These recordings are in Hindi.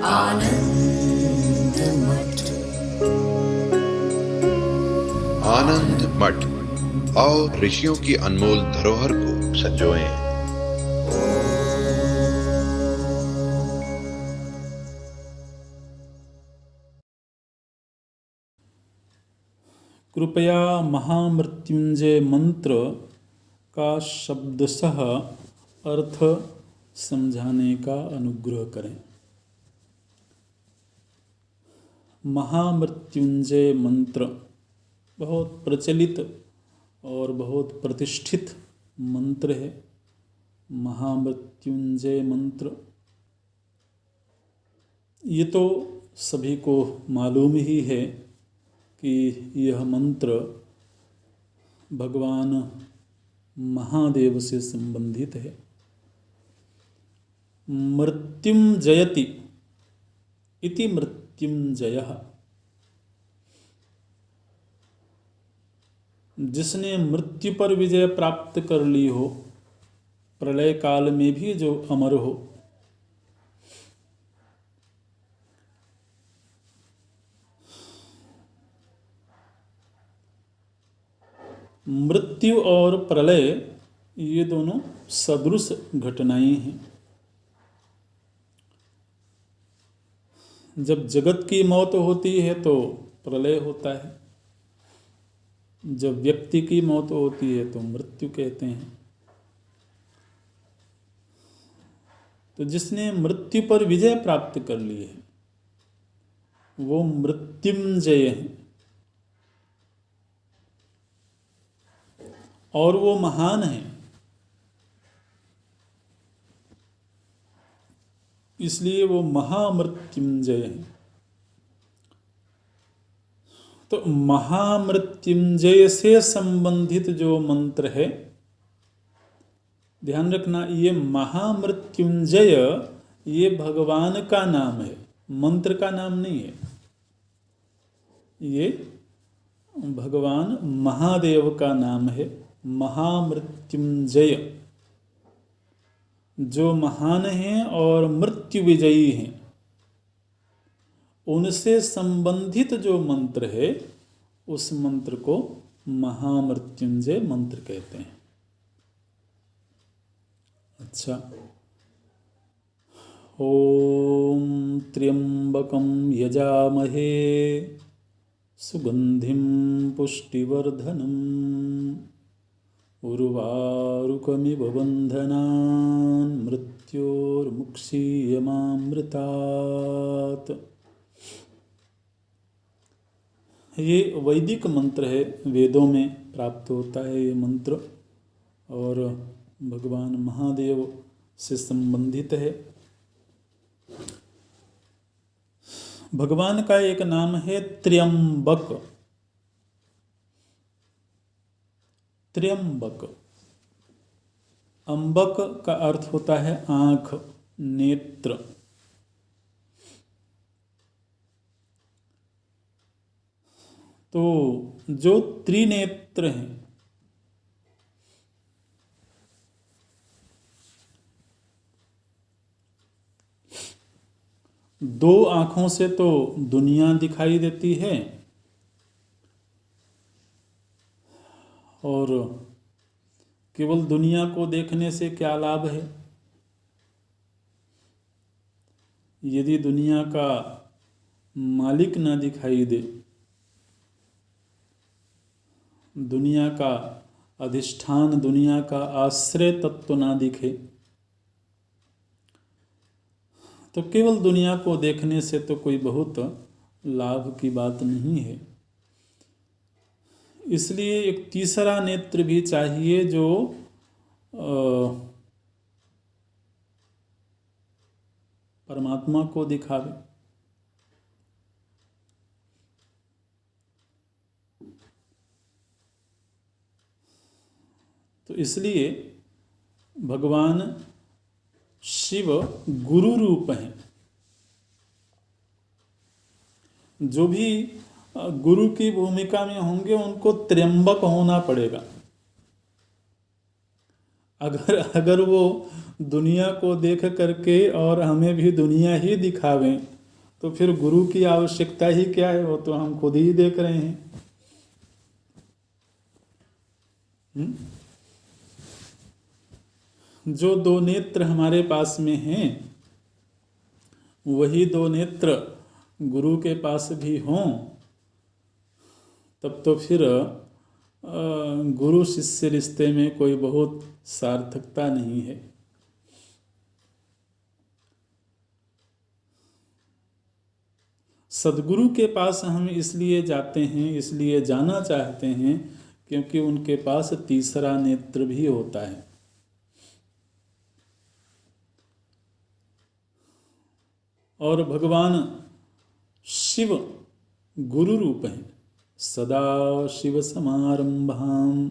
आनंद मठ। आनंद मठ और ऋषियों की अनमोल धरोहर को संजोएं। कृपया महामृत्युंजय मंत्र का शब्दशः अर्थ समझाने का अनुग्रह करें। महामृत्युंजय मंत्र बहुत प्रचलित और बहुत प्रतिष्ठित मंत्र है। महामृत्युंजय मंत्र ये तो सभी को मालूम ही है कि यह मंत्र भगवान महादेव से संबंधित है। मृत्युंजयति इति मृत्युंजयः, जिसने मृत्यु पर विजय प्राप्त कर ली हो, प्रलय काल में भी जो अमर हो, मृत्यु और प्रलय ये दोनों सदृश घटनाएं हैं। जब जगत की मौत होती है तो प्रलय होता है, जब व्यक्ति की मौत होती है तो मृत्यु कहते हैं। तो जिसने मृत्यु पर विजय प्राप्त कर ली है वो मृत्युंजय है और वो महान है, इसलिए वो महामृत्युंजय है। तो महामृत्युंजय से संबंधित जो मंत्र है, ध्यान रखना, ये महामृत्युंजय ये भगवान का नाम है, मंत्र का नाम नहीं है। ये भगवान महादेव का नाम है, महामृत्युंजय, जो महान हैं और मृत्यु विजयी हैं। उनसे संबंधित जो मंत्र है उस मंत्र को महामृत्युंजय मंत्र कहते हैं। अच्छा, ओम त्र्यंबकं यजामहे सुगंधिं पुष्टिवर्धनम् उर्वारुकमिव बन्धनान् मृत्योर्मुक्षीयमामृतात्। ये वैदिक मंत्र है, वेदों में प्राप्त होता है ये मंत्र और भगवान महादेव से संबंधित है। भगवान का एक नाम है त्र्यंबक। त्र्यंबक, अंबक का अर्थ होता है आंख, नेत्र। तो जो त्रिनेत्र हैं, दो आंखों से तो दुनिया दिखाई देती है और केवल दुनिया को देखने से क्या लाभ है? यदि दुनिया का मालिक ना दिखाई दे, दुनिया का अधिष्ठान, दुनिया का आश्रय तत्व ना दिखे, तो केवल दुनिया को देखने से तो कोई बहुत लाभ की बात नहीं है। इसलिए एक तीसरा नेत्र भी चाहिए जो परमात्मा को दिखावे। तो इसलिए भगवान शिव गुरु रूप हैं। जो भी गुरु की भूमिका में होंगे उनको त्र्यंबक होना पड़ेगा। अगर वो दुनिया को देख करके और हमें भी दुनिया ही दिखावें तो फिर गुरु की आवश्यकता ही क्या है, वो तो हम खुद ही देख रहे हैं। जो दो नेत्र हमारे पास में हैं, वही दो नेत्र गुरु के पास भी हों, तब तो फिर गुरु शिष्य रिश्ते में कोई बहुत सार्थकता नहीं है। सदगुरु के पास हम इसलिए जाते हैं, इसलिए जाना चाहते हैं, क्योंकि उनके पास तीसरा नेत्र भी होता है। और भगवान शिव गुरु रूप हैं। सदा शिव समारंभाम,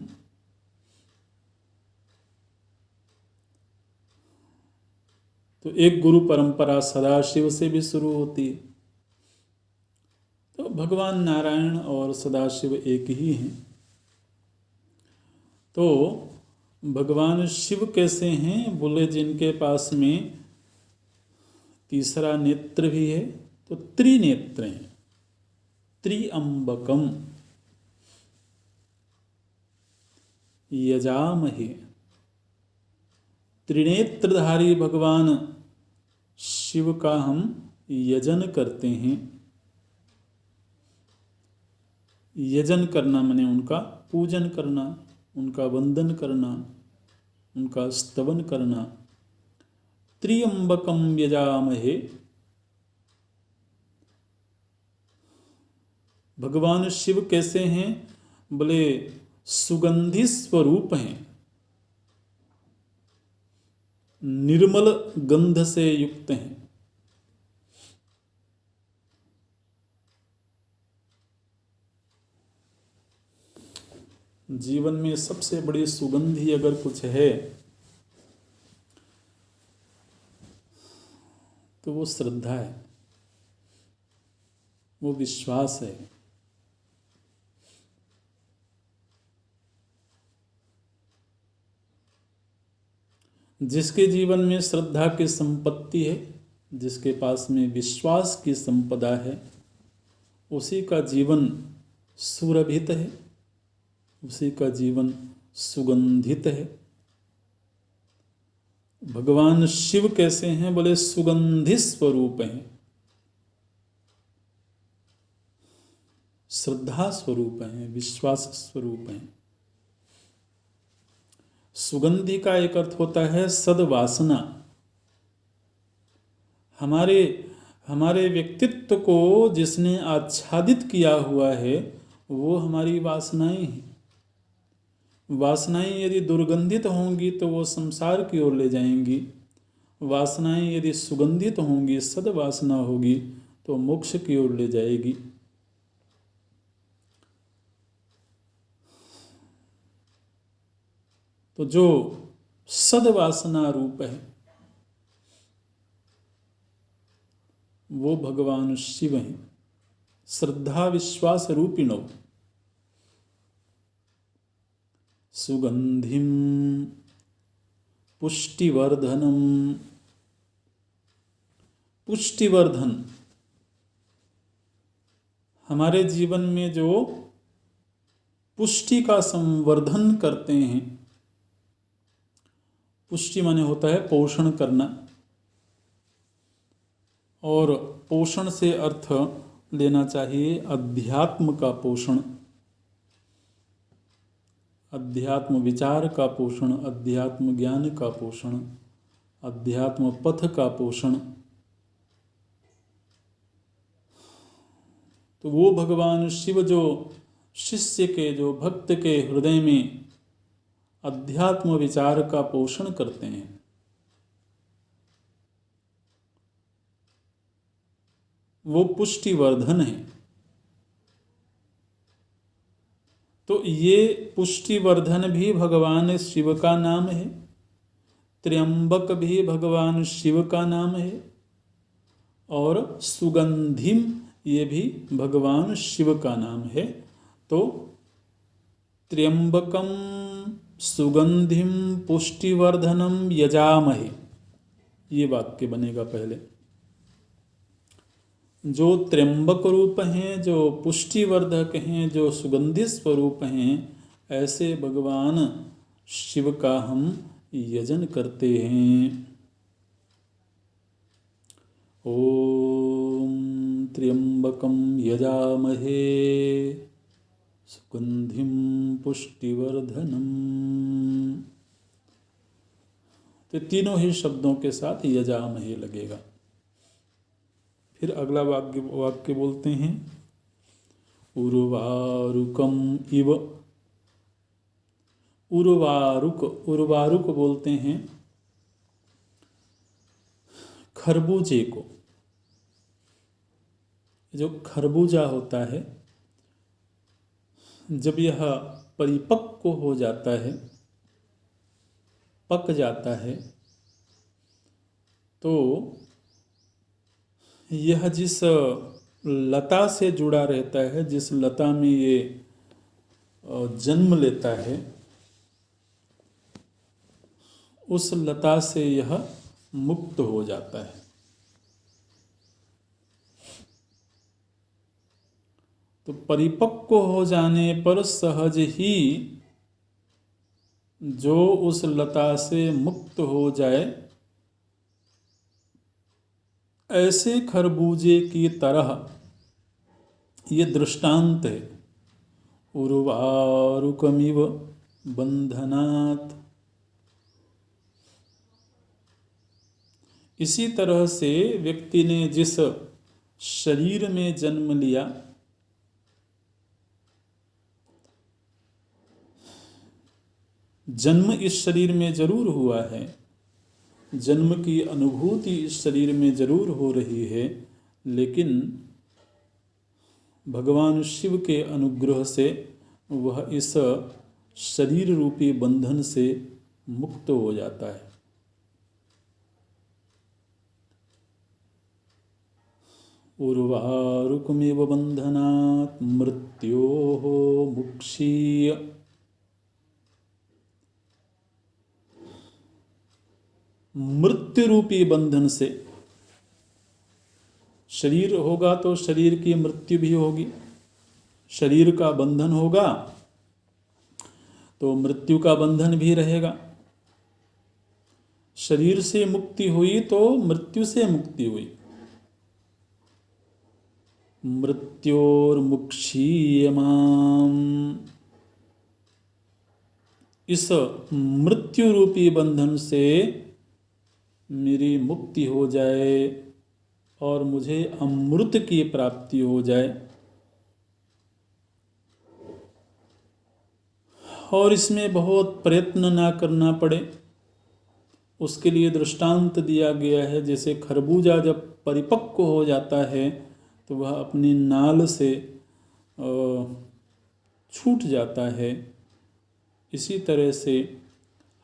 तो एक गुरु परंपरा सदा शिव से भी शुरू होती है। तो भगवान नारायण और सदाशिव एक ही हैं। तो भगवान शिव कैसे हैं, बोले जिनके पास में तीसरा नेत्र भी है, तो त्रिनेत्र हैं। त्रिअंबकम यजामहे, त्रिनेत्रधारी भगवान शिव का हम यजन करते हैं। यजन करना माने उनका पूजन करना, उनका वंदन करना, उनका स्तवन करना। त्रिअंबकम यजामहे, भगवान शिव कैसे हैं, बोले सुगंधि स्वरूप हैं, निर्मल गंध से युक्त हैं। जीवन में सबसे बड़ी सुगंधी अगर कुछ है तो वो श्रद्धा है, वो विश्वास है। जिसके जीवन में श्रद्धा की संपत्ति है, जिसके पास में विश्वास की संपदा है, उसी का जीवन सुरभित है, उसी का जीवन सुगंधित है। भगवान शिव कैसे हैं, बोले सुगंधि स्वरूप हैं, श्रद्धा स्वरूप हैं, विश्वास स्वरूप हैं। सुगंधि का एक अर्थ होता है सद्वासना। हमारे व्यक्तित्व को जिसने आच्छादित किया हुआ है वो हमारी वासनाएं हैं। वासनाएं यदि दुर्गंधित होंगी तो वो संसार की ओर ले जाएंगी। वासनाएं यदि सुगंधित होंगी, सद्वासना होगी, तो मोक्ष की ओर ले जाएगी। तो जो सद्वासना रूप है वो भगवान शिव हैं, श्रद्धा विश्वास रूपिणो। सुगंधिम पुष्टिवर्धनम, पुष्टिवर्धन, हमारे जीवन में जो पुष्टि का संवर्धन करते हैं। पुष्टि माने होता है पोषण करना, और पोषण से अर्थ लेना चाहिए अध्यात्म का पोषण, अध्यात्म विचार का पोषण, अध्यात्म ज्ञान का पोषण, अध्यात्म पथ का पोषण। तो वो भगवान शिव जो शिष्य के, जो भक्त के हृदय में अध्यात्म विचार का पोषण करते हैं, वो पुष्टिवर्धन है। तो ये पुष्टिवर्धन भी भगवान शिव का नाम है, त्र्यंबक भी भगवान शिव का नाम है, और सुगंधिम ये भी भगवान शिव का नाम है। तो त्र्यंबकम सुगंधिम पुष्टिवर्धनम यजामहे, ये वाक्य बनेगा पहले। जो त्र्यंबक रूप हैं, जो पुष्टिवर्धक हैं, जो सुगंधित स्वरूप हैं, ऐसे भगवान शिव का हम यजन करते हैं। ओम त्र्यंबकं यजामहे सुगंधिं पुष्टिवर्धनम्। तो तीनों ही शब्दों के साथ यजामहे लगेगा। फिर अगला वाक्य बोलते हैं, उर्वारुकम इव। उर्वारुक बोलते हैं खरबूजे को। जो खरबूजा होता है, जब यह परिपक्व हो जाता है, पक जाता है, तो यह जिस लता से जुड़ा रहता है, जिस लता में ये जन्म लेता है, उस लता से यह मुक्त हो जाता है। तो परिपक्व हो जाने पर सहज ही जो उस लता से मुक्त हो जाए, ऐसे खरबूजे की तरह ये दृष्टांत है। उर्वारुकमिव बंधनात्। इसी तरह से व्यक्ति ने जिस शरीर में जन्म लिया, जन्म इस शरीर में जरूर हुआ है, जन्म की अनुभूति इस शरीर में जरूर हो रही है, लेकिन भगवान शिव के अनुग्रह से वह इस शरीर रूपी बंधन से मुक्त हो जाता है। उर्वारुकमिव बंधनात् मृत्योः मुक्षीय। मृत्यु रूपी बंधन से, शरीर होगा तो शरीर की मृत्यु भी होगी, शरीर का बंधन होगा तो मृत्यु का बंधन भी रहेगा। शरीर से मुक्ति हुई तो मृत्यु से मुक्ति हुई। मृत्योर्मुक्षीयमाम्। इस मृत्यु रूपी बंधन से मेरी मुक्ति हो जाए और मुझे अमृत की प्राप्ति हो जाए, और इसमें बहुत प्रयत्न ना करना पड़े, उसके लिए दृष्टांत दिया गया है। जैसे खरबूजा जब परिपक्व हो जाता है तो वह अपनी नाल से छूट जाता है। इसी तरह से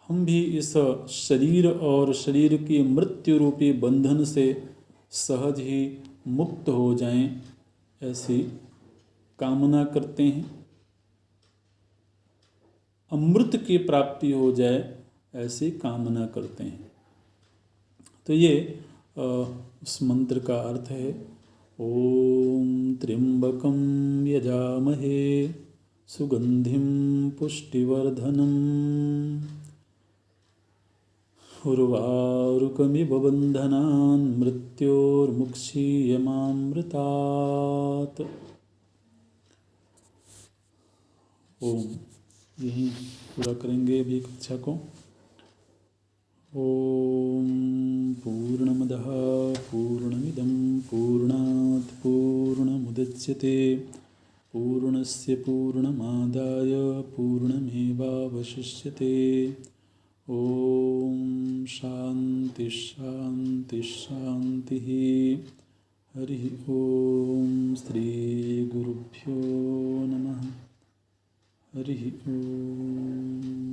हम भी इस शरीर और शरीर की मृत्यु रूपी बंधन से सहज ही मुक्त हो जाएं, ऐसी कामना करते हैं। अमृत की प्राप्ति हो जाए, ऐसी कामना करते हैं। तो ये उस मंत्र का अर्थ है। ओम त्र्यंबकं यजामहे सुगंधिं पुष्टिवर्धनम् उर्वारुकमिव बन्धनान् मृत्योर्मुक्षीयमामृतात्। ओम। यहीं पूरा करेंगे अभी कक्षा को। ओम पूर्णमदः पूर्णमिदं पूर्णात् पूर्णमुदच्यते पूर्णस्य पूर्णमादाय पूर्णमेवावशिष्यते। ओम शांति शांति शांति। हरि ओम। श्री गुरुभ्यो नमः। हरि ओम।